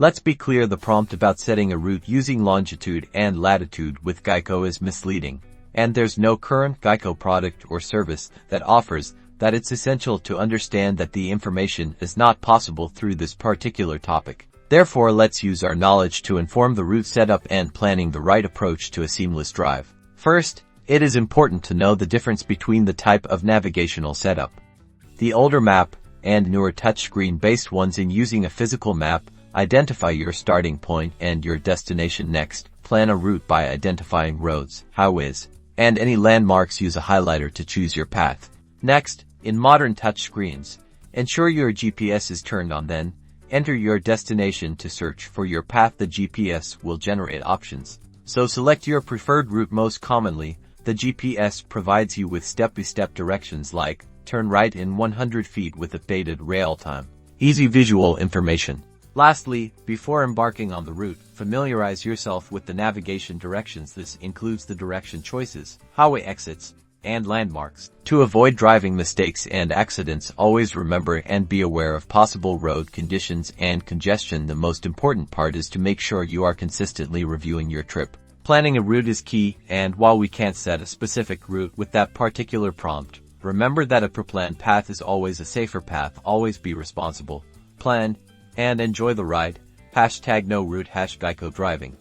Let's be clear, the prompt about setting a route using longitude and latitude with Geico is misleading, and there's no current Geico product or service that offers that. It's essential to understand that the information is not possible through this particular topic. Therefore, let's use our knowledge to inform the route setup and planning the right approach to a seamless drive. First, it is important to know the difference between the type of navigational setup. The older map and newer touchscreen-based ones in using a physical map identify your starting point and your destination. Next, plan a route by identifying roads, highways, and any landmarks. Use a highlighter to choose your path. Next, in modern touchscreens, ensure your GPS is turned on, then enter your destination to search for your path. The GPS will generate options, so select your preferred route. Most commonly, the GPS provides you with step-by-step directions like turn right in 100 feet with updated rail time. Easy visual information. Lastly, before embarking on the route, familiarize yourself with the navigation directions. This includes the direction choices, highway exits, and landmarks. To avoid driving mistakes and accidents, always remember and be aware of possible road conditions and congestion. The most important part is to make sure you are consistently reviewing your trip. Planning a route is key, and while we can't set a specific route with that particular prompt, remember that a pre-planned path is always a safer path. Always be responsible, plan, and enjoy the ride. #NoRoute #Geico Driving.